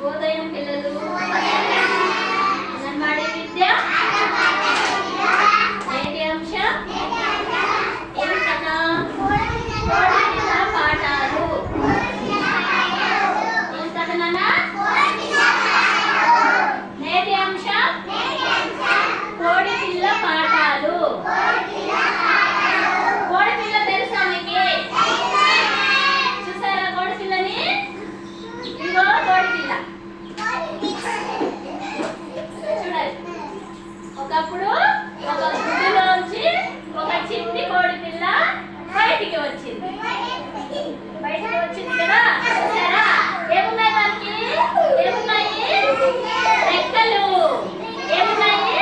ఉదయం పిల్లలు అంగన్వాడీ విద్య నేటి అంశం ఏమి కదా కోడిపిల్ల పాఠాలు ఏం కదా నాన్న నేటి అంశం కోడిపిల్ల పాఠాలు కోడిపిల్ల తెలుసా మీకు చూసారా కోడిపిల్లని ఇదిగో కోడిపిల్ల చూడాలి ఒకప్పుడు ఒక గుడ్డులోంచి ఒక చిన్ని కోడిపిల్ల బయటికి వచ్చింది కదా చూసారా ఏమున్నాయి దానికి ఏమున్నాయి రెక్కలు ఏమున్నాయి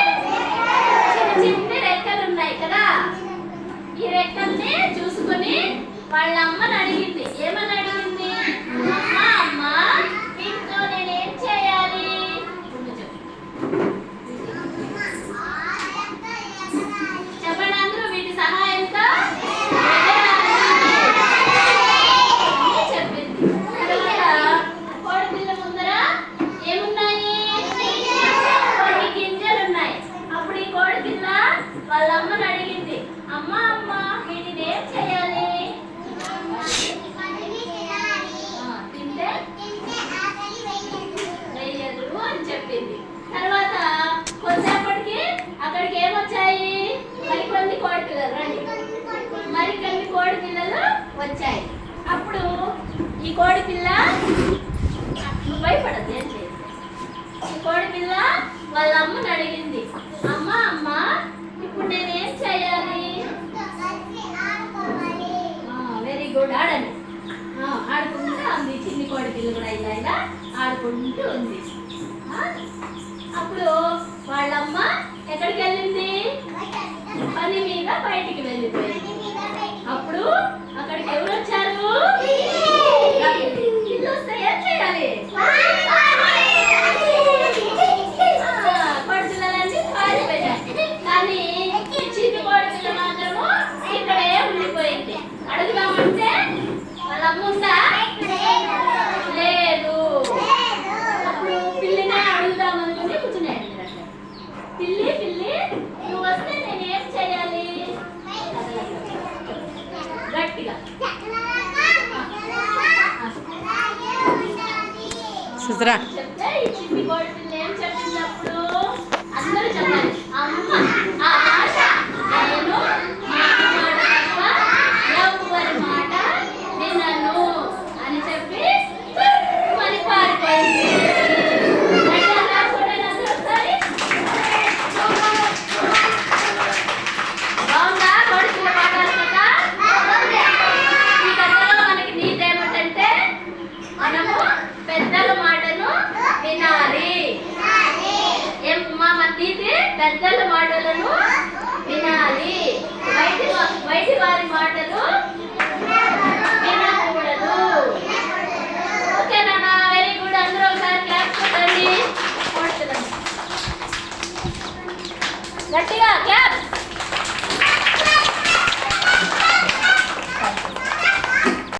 చిన్న చిన్న రెక్కలు ఉన్నాయి కదా ఈ రెక్కల్ని చూసుకొని వాళ్ళ అమ్మని అడిగింది ఏమని అడిగింది అమ్మ వీటితో నేనేం చేయాలి చెప్పండి అందరూ వీటి సహాయంతో చెప్పింది తర్వాత కోడిపిల్ల ముందర ఏమున్నాయి కొన్ని గింజలు ఉన్నాయి అప్పుడు ఈ కోడిపిల్ల వాళ్ళ అమ్మని అడిగింది అమ్మ వీటిని ఏం చేయాలి తింటే వెయ్యదు అని చెప్పింది తర్వాత కొద్దిసేపటికి అక్కడికి ఏమొచ్చాయి మరికొన్ని కోడిపిల్లలు రండి మరికొన్ని కోడిపిల్లలు వచ్చాయి అప్పుడు ఈ కోడిపిల్ల భయపడదు ఏం లేదు ఈ కోడిపిల్ల వాళ్ళ అమ్మని అడిగింది అమ్మ ఇప్పుడు నేనేం చేయాలి వెరీ గుడ్ ఆడండి ఆడుకుంటూ ఉంది చిన్ని కోడిపిల్ల కూడా ఇలా ఆడుకుంటూ ఉంది అప్పుడు వాళ్ళమ్మ ఎక్కడికి వెళ్ళింది పని మీద బయటికి వెళ్ళిపోయింది అప్పుడు అక్కడికి ఎవరు వచ్చారు పిల్లి వస్తే ఏం చేయాలి కోడిపిల్లలన్నీ పారిపోయాయి కానీ చిన్ని కోడిపిల్ల మాత్రము ఇక్కడే ఉండిపోయింది అడుగుదామంటే వాళ్ళ అమ్మ ఉందా లేదు అప్పుడు పిల్లినే అడుగుదాం అనుకుని కూర్చున్నాడు పిల్లి నువ్వు వస్తే నేనేం చేయాలి గట్టిగా చెప్తే ఈ చిన్ని కోడిపిల్ల ఏం చెప్పింది అప్పుడు అందరూ చెప్పాలి అమ్మ ఆశ నేను ఎవరి మాట వినను అని చెప్పి మరి పారిపోయింది బాగుందా కోడిపిల్ల పాఠాలు కదా ఈ కథలో మనకి నీతి ఏమిటంటే మనము పెద్దల మాటను వినాలి మన నీతి పెద్దల మాటలను వినాలి బయటి వారి మాటలు వినకూడదు ఓకేనా వెరీ గుడ్ అందరూ ఒకసారి క్లాస్ కొట్టండి గట్టిగా